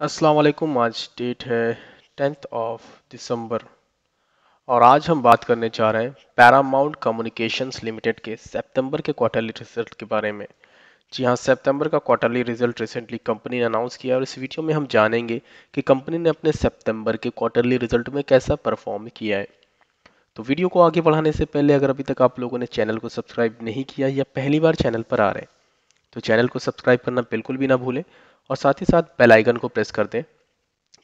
अस्सलाम वालेकुम। आज डेट है 10th ऑफ दिसंबर और आज हम बात करने जा रहे हैं पैरामाउंट कम्युनिकेशंस लिमिटेड के सितंबर के क्वार्टरली रिजल्ट के बारे में। जी हाँ, सितंबर का क्वार्टरली रिजल्ट रिसेंटली कंपनी ने अनाउंस किया और इस वीडियो में हम जानेंगे कि कंपनी ने अपने सितंबर के क्वार्टरली रिजल्ट में कैसा परफॉर्म किया है। तो वीडियो को आगे बढ़ाने से पहले अगर अभी तक आप लोगों ने चैनल को सब्सक्राइब नहीं किया या पहली बार चैनल पर आ रहे हैं तो चैनल को सब्सक्राइब करना बिल्कुल भी ना भूलें और साथ ही साथ बेल आइकन को प्रेस कर दें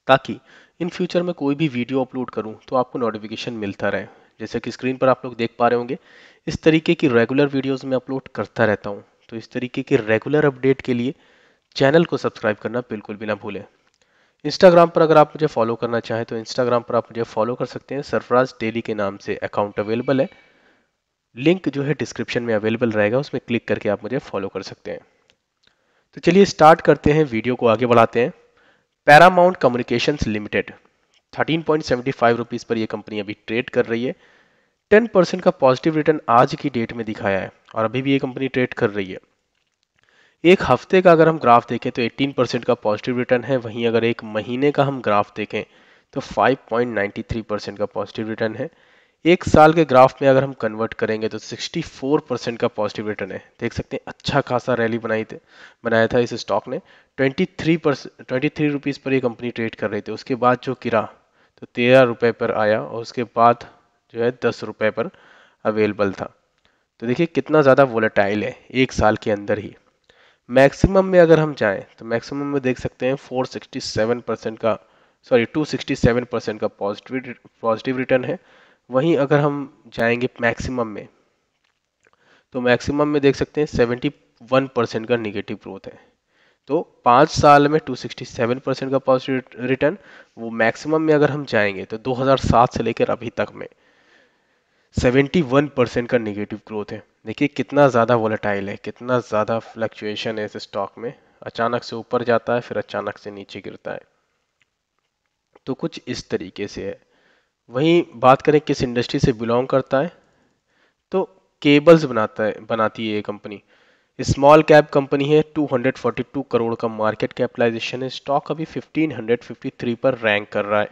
ताकि इन फ्यूचर में कोई भी वीडियो अपलोड करूं तो आपको नोटिफिकेशन मिलता रहे। जैसे कि स्क्रीन पर आप लोग देख पा रहे होंगे, इस तरीके की रेगुलर वीडियोस में अपलोड करता रहता हूं। तो इस तरीके के रेगुलर अपडेट के लिए चैनल को सब्सक्राइब करना बिल्कुल भी ना भूलें। इंस्टाग्राम पर अगर आप मुझे फॉलो करना चाहें तो इंस्टाग्राम पर आप मुझे फॉलो कर सकते हैं। सरफराज डेली के नाम से अकाउंट अवेलेबल है, लिंक जो है डिस्क्रिप्शन में अवेलेबल रहेगा, उसमें क्लिक करके आप मुझे फॉलो कर सकते हैं। तो चलिए स्टार्ट करते हैं, वीडियो को आगे बढ़ाते हैं। पैरामाउंट कम्युनिकेशंस लिमिटेड 13.75 रुपीज़ पर यह कंपनी अभी ट्रेड कर रही है। 10% का पॉजिटिव रिटर्न आज की डेट में दिखाया है और अभी भी ये कंपनी ट्रेड कर रही है। एक हफ्ते का अगर हम ग्राफ देखें तो 18% का पॉजिटिव रिटर्न है। वहीं अगर एक महीने का हम ग्राफ देखें तो 5.93% का पॉजिटिव रिटर्न है। एक साल के ग्राफ में अगर हम कन्वर्ट करेंगे तो 64% का पॉजिटिव रिटर्न है। देख सकते हैं अच्छा खासा रैली बनाया था इस स्टॉक ने। 23 रुपीज़ पर ये कंपनी ट्रेड कर रही थी, उसके बाद जो गिरा तो 13 रुपये पर आया और उसके बाद जो है 10 रुपये पर अवेलेबल था। तो देखिए कितना ज़्यादा वोलेटाइल है एक साल के अंदर ही। मैक्सिमम में अगर हम जाएं तो मैक्सिमम में देख सकते हैं 267% का पॉजिटिव रिटर्न है। वहीं अगर हम जाएंगे मैक्सिमम में तो मैक्सिमम में देख सकते हैं 71% का निगेटिव ग्रोथ है। तो 5 साल में 267% का पॉजिटिव रिटर्न। वो मैक्सिमम में अगर हम जाएंगे तो 2007 से लेकर अभी तक में 71% का निगेटिव ग्रोथ है। देखिए कितना ज़्यादा वोलेटाइल है, कितना ज़्यादा फ्लक्चुएशन है इस स्टॉक में। अचानक से ऊपर जाता है फिर अचानक से नीचे गिरता है। तो कुछ इस तरीके से है। वहीं बात करें किस इंडस्ट्री से बिलोंग करता है तो केबल्स बनाती है ये कंपनी। स्मॉल कैप कंपनी है, 242 करोड़ का मार्केट कैपिटलाइजेशन है। स्टॉक अभी 1553 पर रैंक कर रहा है।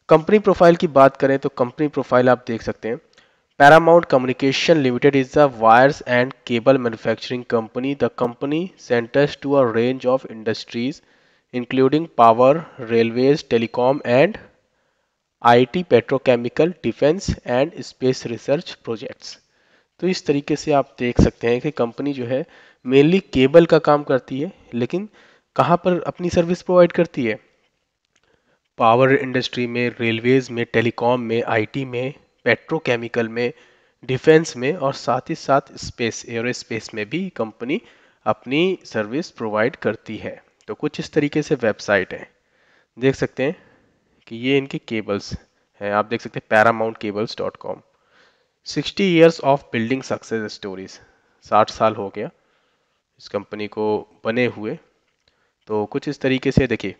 कंपनी प्रोफाइल की बात करें तो कंपनी प्रोफाइल आप देख सकते हैं। Paramount communication limited is the wires and cable manufacturing company. The company centres to a range of industries including power, railways, telecom and IT, petrochemical, defence and space research projects. तो इस तरीके से आप देख सकते हैं कि कंपनी जो है मेनली केबल का काम करती है, लेकिन कहाँ पर अपनी सर्विस प्रोवाइड करती है? पावर इंडस्ट्री में, रेलवेज में, टेलीकॉम में, आईटी में, पेट्रोकेमिकल में, डिफेंस में और साथ ही साथ स्पेस एरोस्पेस में भी कंपनी अपनी सर्विस प्रोवाइड करती है। तो कुछ इस तरीके से वेबसाइट है, देख सकते हैं कि ये इनके केबल्स हैं। आप देख सकते हैं paramountcables.com। 60 years of building success stories, 60 साल हो गया इस कंपनी को बने हुए। तो कुछ इस तरीके से देखिए,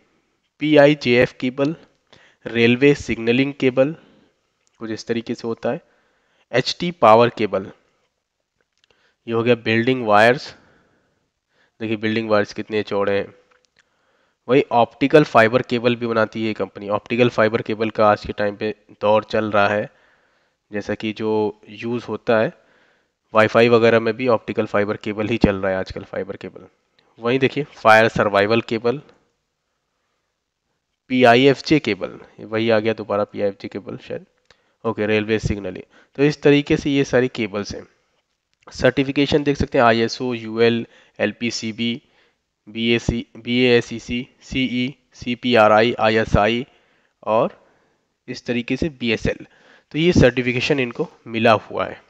PIJF cable, railway signalling cable, कुछ इस तरीके से होता है। HT पावर केबल, ये हो गया बिल्डिंग वायर्स। देखिए बिल्डिंग वायर्स कितने चौड़े हैं। वही ऑप्टिकल फाइबर केबल भी बनाती है ये कंपनी। ऑप्टिकल फाइबर केबल का आज के टाइम पे दौर चल रहा है, जैसा कि जो यूज़ होता है वाईफाई वगैरह में भी ऑप्टिकल फाइबर केबल ही चल रहा है आजकल, फाइबर केबल। वहीं देखिए fire survival cable, PIFJ cable, वही आ गया दोबारा PIFJ केबल शायद। Okay, railway signalling. तो इस तरीके से ये सारी केबल्स हैं। सर्टिफिकेशन देख सकते हैं ISO, UL, LPCB, BASEC, CE, CPRI, ISI और इस तरीके से BSL। तो ये सर्टिफिकेशन इनको मिला हुआ है।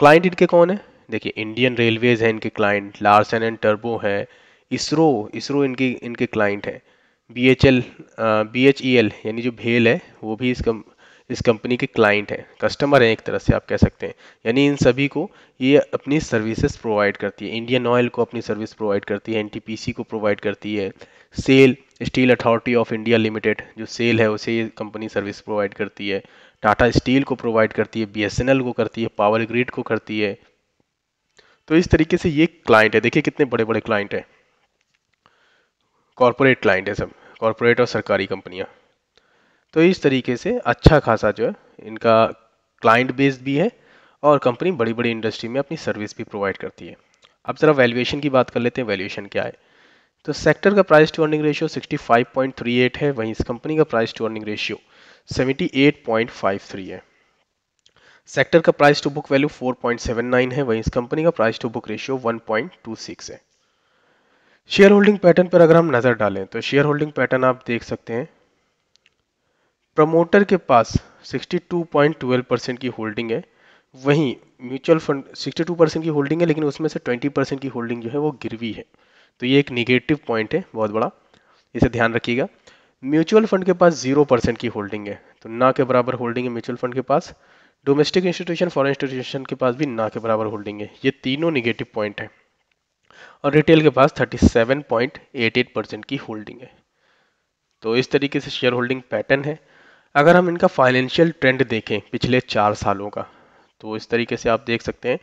क्लाइंट इनके कौन है? देखिए इंडियन रेलवेज है इनके क्लाइंट, लार्सन एंड टर्बो है, इसरो इसरो इनके इनके क्लाइंट है, BHEL यानी जो भेल है वो भी इस कंपनी के क्लाइंट है, कस्टमर है एक तरह से आप कह सकते हैं। यानी इन सभी को ये अपनी सर्विसेज प्रोवाइड करती है। इंडियन ऑयल को अपनी सर्विस प्रोवाइड करती है, NTPC को प्रोवाइड करती है, SAIL steel authority of India limited जो सेल है उसे ये कंपनी सर्विस प्रोवाइड करती है, टाटा स्टील को प्रोवाइड करती है, BSNL को करती है, पावर ग्रिड को करती है। तो इस तरीके से ये क्लाइंट है। देखिए कितने बड़े बड़े क्लाइंट है। कॉरपोरेट क्लाइंट है सब, कॉरपोरेट और सरकारी कंपनियां। तो इस तरीके से अच्छा खासा जो है इनका क्लाइंट बेस भी है और कंपनी बड़ी बड़ी इंडस्ट्री में अपनी सर्विस भी प्रोवाइड करती है। अब जरा वैल्यूएशन की बात कर लेते हैं, वैल्यूएशन क्या है। तो सेक्टर का प्राइस टू अर्निंग रेशियो 65.38 है, वहीं इस कंपनी का प्राइस टू अर्निंग रेशियो 78.53 है। सेक्टर का प्राइस टू बुक वैल्यू 4.79 है, वहीं इस कंपनी का प्राइस टू बुक रेशियो 1.26 है। शेयर होल्डिंग पैटर्न पर अगर हम नजर डालें तो शेयर होल्डिंग पैटर्न आप देख सकते हैं, प्रमोटर के पास 62.12% की होल्डिंग है, वहीं म्यूचुअल फंड 62% की होल्डिंग है, लेकिन उसमें से 20% की होल्डिंग जो है वो गिरवी है। तो ये एक निगेटिव पॉइंट है बहुत बड़ा, इसे ध्यान रखिएगा। म्यूचुअल फंड के पास 0% की होल्डिंग है, तो ना के बराबर होल्डिंग है म्यूचुअल फंड के पास। डोमेस्टिक इंस्टीट्यूशन, फॉरेन इंस्टीट्यूशन के पास भी ना के बराबर होल्डिंग है। ये तीनों निगेटिव पॉइंट है। और रिटेल के पास 37.88% की होल्डिंग है। तो इस तरीके से शेयर होल्डिंग पैटर्न है। अगर हम इनका फाइनेंशियल ट्रेंड देखें पिछले 4 सालों का, तो इस तरीके से आप देख सकते हैं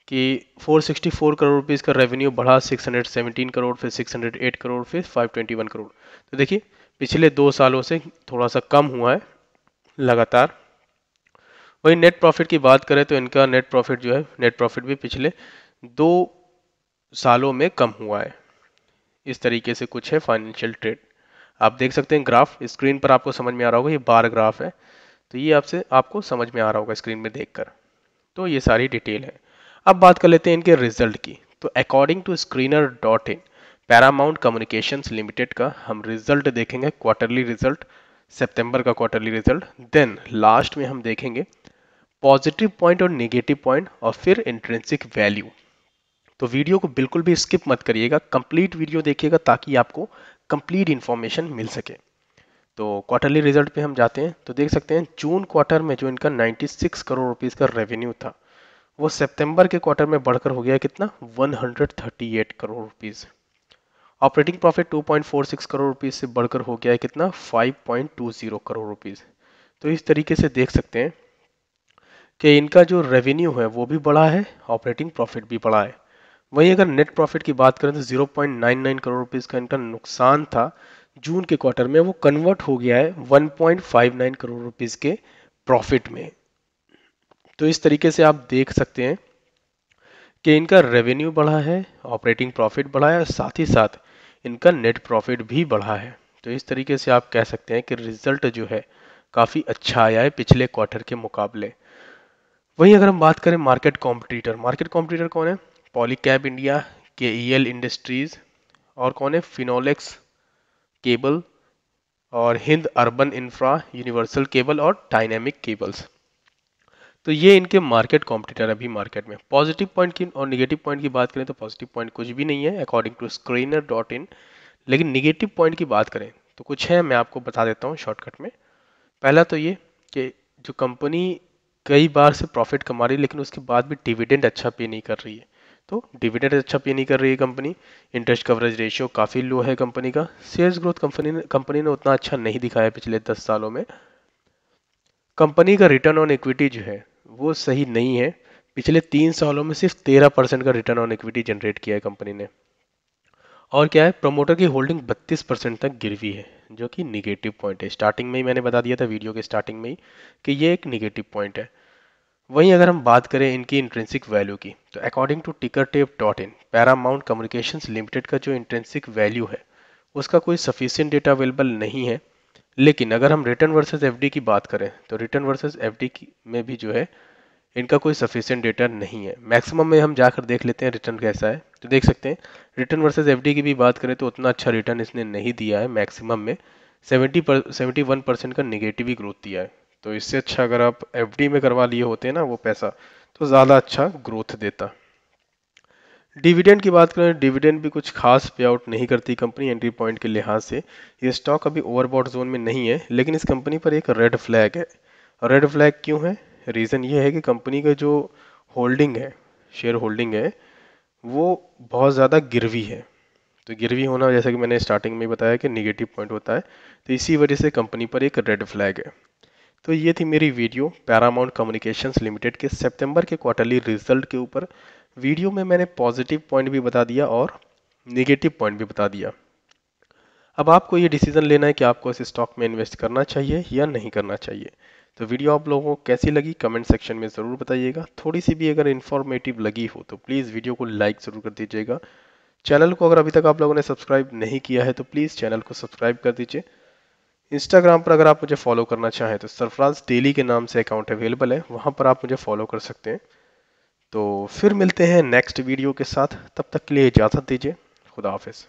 कि 464 करोड़ रुपीज़ का रेवेन्यू बढ़ा 617 करोड़, फिर 608 करोड़, फिर 521 करोड़। तो देखिए पिछले 2 सालों से थोड़ा सा कम हुआ है लगातार। वही नेट प्रॉफिट की बात करें तो इनका नेट प्रॉफिट जो है, नेट प्रॉफिट भी पिछले 2 सालों में कम हुआ है। इस तरीके से कुछ है फाइनेंशियल ट्रेड। आप देख सकते हैं ग्राफ स्क्रीन पर, आपको समझ में आ रहा होगा, ये बार ग्राफ है। तो ये आपको समझ में आ रहा होगा स्क्रीन में देखकर। तो ये सारी डिटेल है। अब बात कर लेते हैं इनके रिजल्ट की। तो according to screener dot in, Paramount communications limited का हम रिजल्ट देखेंगे, क्वार्टरली रिजल्ट, सितंबर का क्वार्टरली रिजल्ट। देन लास्ट में हम देखेंगे पॉजिटिव पॉइंट और नेगेटिव पॉइंट, और फिर इंट्रिंसिक वैल्यू। तो वीडियो को बिल्कुल भी स्किप मत करिएगा, कंप्लीट वीडियो देखिएगा ताकि आपको कंप्लीट इंफॉर्मेशन मिल सके। तो क्वार्टरली रिजल्ट पे हम जाते हैं तो देख सकते हैं जून क्वार्टर में जो इनका 96 करोड़ रुपीस का रेवेन्यू था, वो सितंबर के क्वार्टर में बढ़कर हो गया कितना, 138 crore rupees. Operating profit 2.46 crore rupees से बढ़कर हो गया है कितना, 5.20 करोड़ रुपीस। तो इस तरीके से देख सकते हैं कि इनका जो रेवेन्यू है वो भी बढ़ा है, ऑपरेटिंग प्रॉफिट भी बढ़ा है। वहीं अगर नेट प्रॉफिट की बात करें तो 0.99 करोड़ रुपीस का इनका नुकसान था जून के क्वार्टर में, वो कन्वर्ट हो गया है 1.59 करोड़ रुपीस के प्रॉफिट में। तो इस तरीके से आप देख सकते हैं कि इनका रेवेन्यू बढ़ा है, ऑपरेटिंग प्रॉफिट बढ़ा है, और साथ ही साथ इनका नेट प्रॉफिट भी बढ़ा है। तो इस तरीके से आप कह सकते हैं कि रिजल्ट जो है काफ़ी अच्छा आया है पिछले क्वार्टर के मुकाबले। वहीं अगर हम बात करें मार्केट कॉम्पिटिटर कौन है, पॉलीकैब इंडिया, केईएल इंडस्ट्रीज, और कौन है, फिनोलेक्स केबल, और Hind urban infra, universal cable और डायनेमिक केबल्स। तो ये इनके मार्केट कॉम्पिटिटर अभी मार्केट में। पॉजिटिव पॉइंट की और निगेटिव पॉइंट की बात करें तो पॉजिटिव पॉइंट कुछ भी नहीं है according to screener dot in, लेकिन निगेटिव पॉइंट की बात करें तो कुछ है, मैं आपको बता देता हूँ शॉर्टकट में। पहला तो ये कि जो कंपनी कई बार से प्रॉफिट कमा रही है लेकिन उसके बाद भी डिविडेंड अच्छा पे नहीं कर रही है। तो डिविडेंड अच्छा पे नहीं कर रही है कंपनी। इंटरेस्ट कवरेज रेशियो काफ़ी लो है कंपनी का। सेल्स ग्रोथ कंपनी ने उतना अच्छा नहीं दिखाया पिछले 10 सालों में। कंपनी का रिटर्न ऑन इक्विटी जो है वो सही नहीं है। पिछले 3 सालों में सिर्फ 13% का रिटर्न ऑन इक्विटी जनरेट किया है कंपनी ने। और क्या है, प्रमोटर की होल्डिंग 32% तक गिरवी है, जो कि निगेटिव पॉइंट है। स्टार्टिंग में ही मैंने बता दिया था वीडियो के स्टार्टिंग में ही कि ये एक निगेटिव पॉइंट है। वहीं अगर हम बात करें इनकी इंट्रिंसिक वैल्यू की, तो according to Tickertape dot in, Paramount communications limited का जो इंट्रिंसिक वैल्यू है उसका कोई सफिशिएंट डेटा अवेलेबल नहीं है। लेकिन अगर हम रिटर्न वर्सेस एफडी की बात करें तो रिटर्न वर्सेस एफडी में भी जो है इनका कोई सफिशिएंट डेटा नहीं है। मैक्सिमम में हम जाकर देख लेते हैं रिटर्न कैसा है, तो देख सकते हैं रिटर्न वर्सेस एफडी की भी बात करें तो उतना अच्छा रिटर्न इसने नहीं दिया है। मैक्सिमम में 71% का निगेटिव ही ग्रोथ दिया है। तो इससे अच्छा अगर आप एफडी में करवा लिए होते हैं ना वो पैसा, तो ज़्यादा अच्छा ग्रोथ देता। डिविडेंड की बात करें, डिविडेंड भी कुछ खास पे आउट नहीं करती कंपनी एंट्री पॉइंट के लिहाज से। ये स्टॉक अभी ओवरबॉट जोन में नहीं है, लेकिन इस कंपनी पर एक रेड फ्लैग है। रेड फ्लैग क्यों है? रीज़न ये है कि कंपनी का जो होल्डिंग है, शेयर होल्डिंग है, वो बहुत ज़्यादा गिरवी है। तो गिरवी होना, जैसा कि मैंने स्टार्टिंग में बताया, कि निगेटिव पॉइंट होता है। तो इसी वजह से कंपनी पर एक रेड फ्लैग है। तो ये थी मेरी वीडियो पैरामाउंट कम्युनिकेशंस लिमिटेड के सितंबर के क्वार्टरली रिजल्ट के ऊपर। वीडियो में मैंने पॉजिटिव पॉइंट भी बता दिया और निगेटिव पॉइंट भी बता दिया। अब आपको ये डिसीजन लेना है कि आपको इस स्टॉक में इन्वेस्ट करना चाहिए या नहीं करना चाहिए। तो वीडियो आप लोगों को कैसी लगी कमेंट सेक्शन में ज़रूर बताइएगा। थोड़ी सी भी अगर इन्फॉर्मेटिव लगी हो तो प्लीज़ वीडियो को लाइक ज़रूर कर दीजिएगा। चैनल को अगर अभी तक आप लोगों ने सब्सक्राइब नहीं किया है तो प्लीज़ चैनल को सब्सक्राइब कर दीजिए। इंस्टाग्राम पर अगर आप मुझे फॉलो करना चाहें तो सरफराज डेली के नाम से अकाउंट अवेलेबल है, वहाँ पर आप मुझे फॉलो कर सकते हैं। तो फिर मिलते हैं नेक्स्ट वीडियो के साथ, तब तक के लिए इजाज़त दीजिए। खुदा हाफिज़।